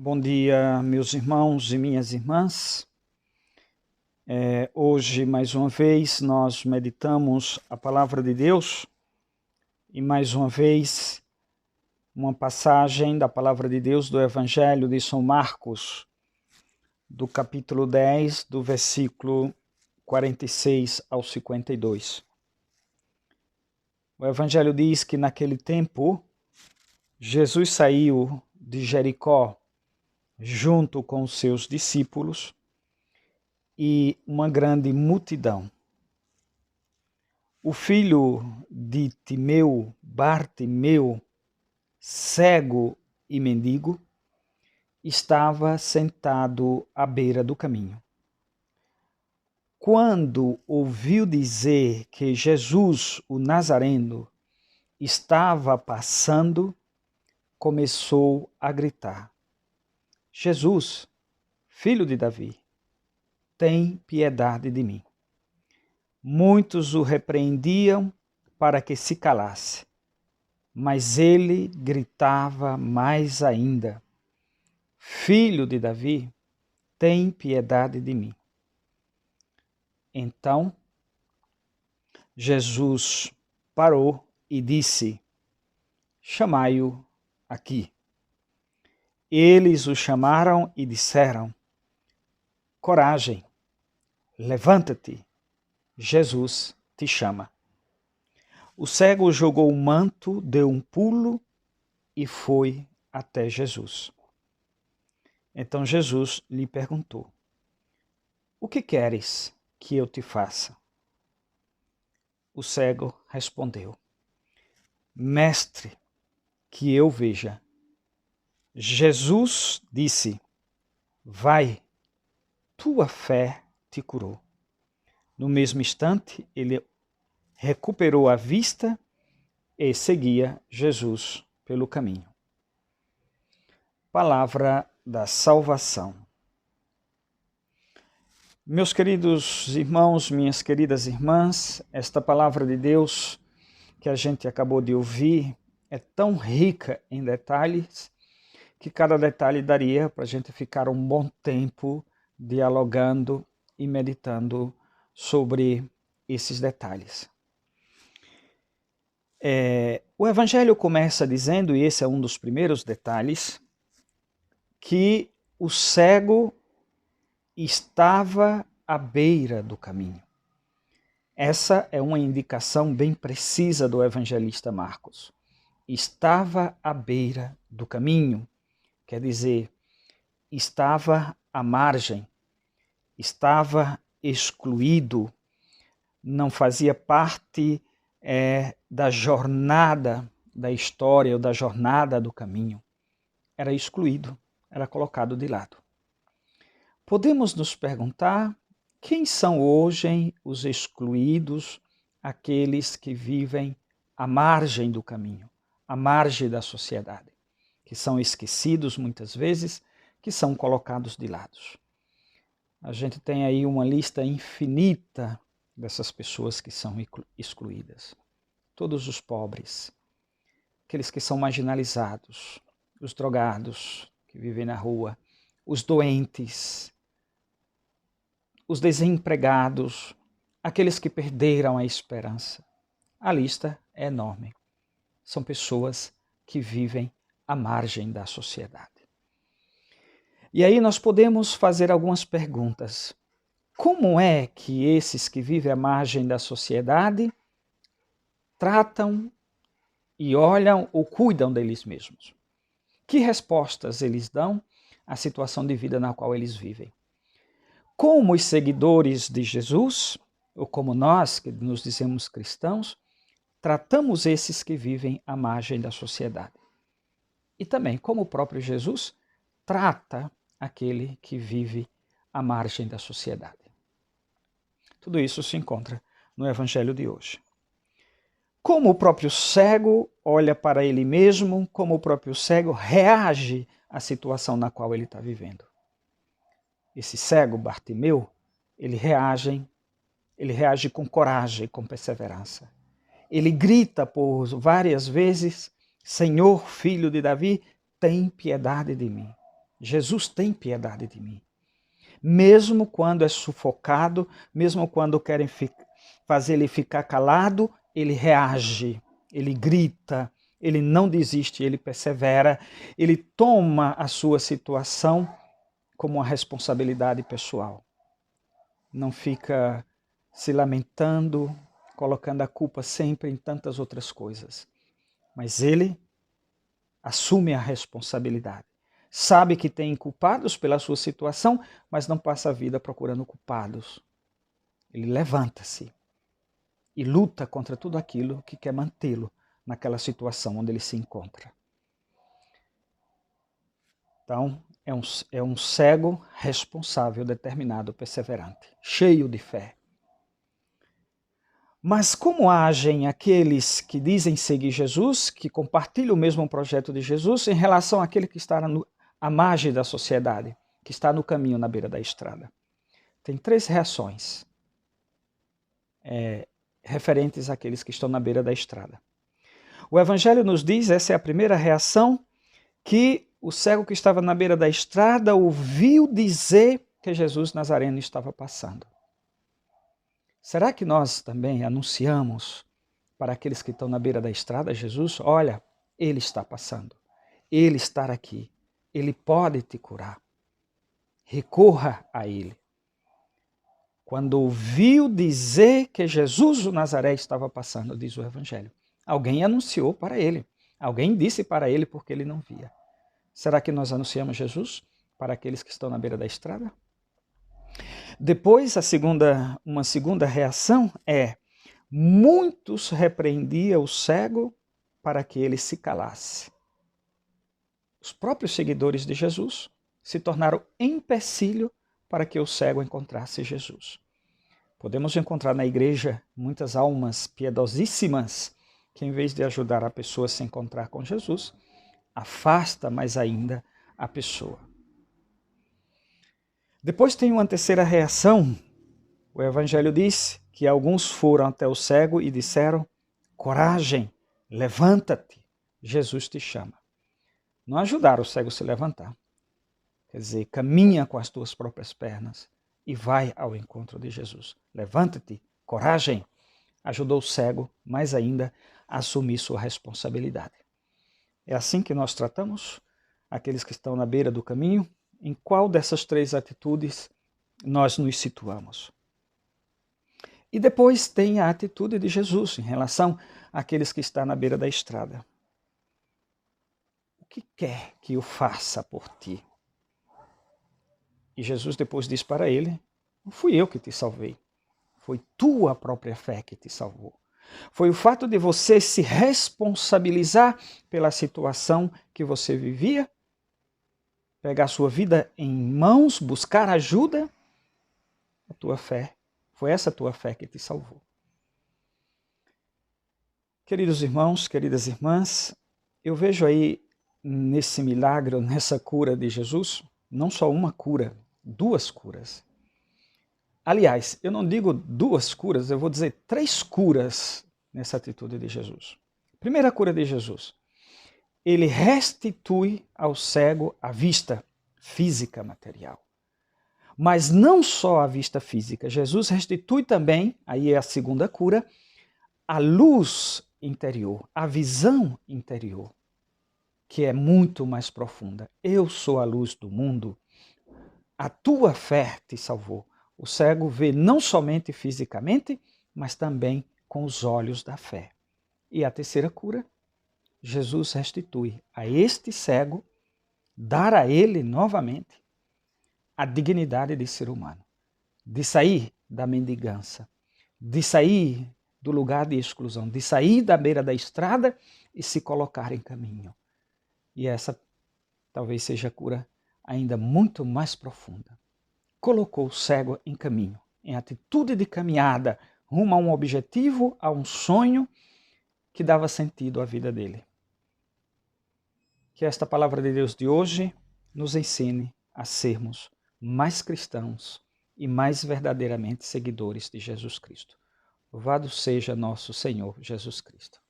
Bom dia, meus irmãos e minhas irmãs. Hoje, mais uma vez, nós meditamos a palavra de Deus e, mais uma vez, uma passagem da palavra de Deus do Evangelho de São Marcos, do capítulo 10, do versículo 46 ao 52. O Evangelho diz que naquele tempo, Jesus saiu de Jericó junto com os seus discípulos e uma grande multidão. O filho de Timeu, Bartimeu, cego e mendigo, estava sentado à beira do caminho. Quando ouviu dizer que Jesus, o Nazareno, estava passando, começou a gritar: Jesus, filho de Davi, tem piedade de mim. Muitos o repreendiam para que se calasse, mas ele gritava mais ainda: Filho de Davi, tem piedade de mim. Então, Jesus parou e disse: Chamai-o aqui. Eles o chamaram e disseram: Coragem, levanta-te, Jesus te chama. O cego jogou o manto, deu um pulo e foi até Jesus. Então Jesus lhe perguntou: O que queres que eu te faça? O cego respondeu: Mestre, que eu veja. Jesus disse: Vai, tua fé te curou. No mesmo instante, ele recuperou a vista e seguia Jesus pelo caminho. Palavra da salvação. Meus queridos irmãos, minhas queridas irmãs, esta palavra de Deus que a gente acabou de ouvir é tão rica em detalhes que cada detalhe daria para a gente ficar um bom tempo dialogando e meditando sobre esses detalhes. O Evangelho começa dizendo, e esse é um dos primeiros detalhes, que o cego estava à beira do caminho. Essa é uma indicação bem precisa do evangelista Marcos. Estava à beira do caminho, quer dizer, estava à margem, estava excluído, não fazia parte da jornada da história ou da jornada do caminho. Era excluído, era colocado de lado. Podemos nos perguntar quem são hoje os excluídos, aqueles que vivem à margem do caminho, à margem da sociedade, que são esquecidos muitas vezes, que são colocados de lado. A gente tem aí uma lista infinita dessas pessoas que são excluídas. Todos os pobres, aqueles que são marginalizados, os drogados que vivem na rua, os doentes, os desempregados, aqueles que perderam a esperança. A lista é enorme. São pessoas que vivem à margem da sociedade. E aí nós podemos fazer algumas perguntas. Como é que esses que vivem à margem da sociedade tratam e olham ou cuidam deles mesmos? Que respostas eles dão à situação de vida na qual eles vivem? Como os seguidores de Jesus, ou como nós, que nos dizemos cristãos, tratamos esses que vivem à margem da sociedade? E também como o próprio Jesus trata aquele que vive à margem da sociedade. Tudo isso se encontra no Evangelho de hoje. Como o próprio cego olha para ele mesmo, como o próprio cego reage à situação na qual ele está vivendo. Esse cego, Bartimeu, ele reage com coragem, com perseverança. Ele grita por várias vezes: Senhor, filho de Davi, tem piedade de mim. Jesus tem piedade de mim. Mesmo quando é sufocado, mesmo quando querem fazer ele ficar calado, ele reage, ele grita, ele não desiste, ele persevera, ele toma a sua situação como uma responsabilidade pessoal. Não fica se lamentando, colocando a culpa sempre em tantas outras coisas. Mas ele assume a responsabilidade. Sabe que tem culpados pela sua situação, mas não passa a vida procurando culpados. Ele levanta-se e luta contra tudo aquilo que quer mantê-lo naquela situação onde ele se encontra. Então, é um cego responsável, determinado, perseverante, cheio de fé. Mas como agem aqueles que dizem seguir Jesus, que compartilham o mesmo projeto de Jesus, em relação àquele que está à margem da sociedade, que está no caminho, na beira da estrada? Tem 3 reações referentes àqueles que estão na beira da estrada. O Evangelho nos diz, essa é a primeira reação, que o cego que estava na beira da estrada ouviu dizer que Jesus Nazareno estava passando. Será que nós também anunciamos para aqueles que estão na beira da estrada, Jesus, olha, ele está passando, ele está aqui, ele pode te curar. Recorra a ele. Quando ouviu dizer que Jesus o Nazaré estava passando, diz o Evangelho, alguém anunciou para ele, alguém disse para ele porque ele não via. Será que nós anunciamos Jesus para aqueles que estão na beira da estrada? Depois, uma segunda reação é: muitos repreendiam o cego para que ele se calasse. Os próprios seguidores de Jesus se tornaram empecilho para que o cego encontrasse Jesus. Podemos encontrar na igreja muitas almas piedosíssimas que, em vez de ajudar a pessoa a se encontrar com Jesus, afasta mais ainda a pessoa. Depois tem uma terceira reação. O Evangelho diz que alguns foram até o cego e disseram: coragem, levanta-te, Jesus te chama. Não ajudaram o cego a se levantar. Quer dizer, caminha com as tuas próprias pernas e vai ao encontro de Jesus. Levanta-te, coragem. Ajudou o cego, mais ainda, a assumir sua responsabilidade. É assim que nós tratamos aqueles que estão na beira do caminho? Em qual dessas 3 atitudes nós nos situamos? E depois tem a atitude de Jesus em relação àqueles que estão na beira da estrada. O que quer que eu faça por ti? E Jesus depois diz para ele: não fui eu que te salvei, foi tua própria fé que te salvou. Foi o fato de você se responsabilizar pela situação que você vivia, pegar sua vida em mãos, buscar ajuda, a tua fé. Foi essa tua fé que te salvou. Queridos irmãos, queridas irmãs, eu vejo aí nesse milagre, nessa cura de Jesus, não só uma cura, 2 curas. Aliás, eu não digo 2 curas, eu vou dizer 3 curas nessa atitude de Jesus. Primeira cura de Jesus. Ele restitui ao cego a vista física material. Mas não só a vista física. Jesus restitui também, aí é a segunda cura, a luz interior, a visão interior, que é muito mais profunda. Eu sou a luz do mundo. A tua fé te salvou. O cego vê não somente fisicamente, mas também com os olhos da fé. E a terceira cura, Jesus restitui a este cego, dar a ele novamente a dignidade de ser humano, de sair da mendigança, de sair do lugar de exclusão, de sair da beira da estrada e se colocar em caminho. E essa talvez seja a cura ainda muito mais profunda. Colocou o cego em caminho, em atitude de caminhada, rumo a um objetivo, a um sonho que dava sentido à vida dele. Que esta palavra de Deus de hoje nos ensine a sermos mais cristãos e mais verdadeiramente seguidores de Jesus Cristo. Louvado seja nosso Senhor Jesus Cristo.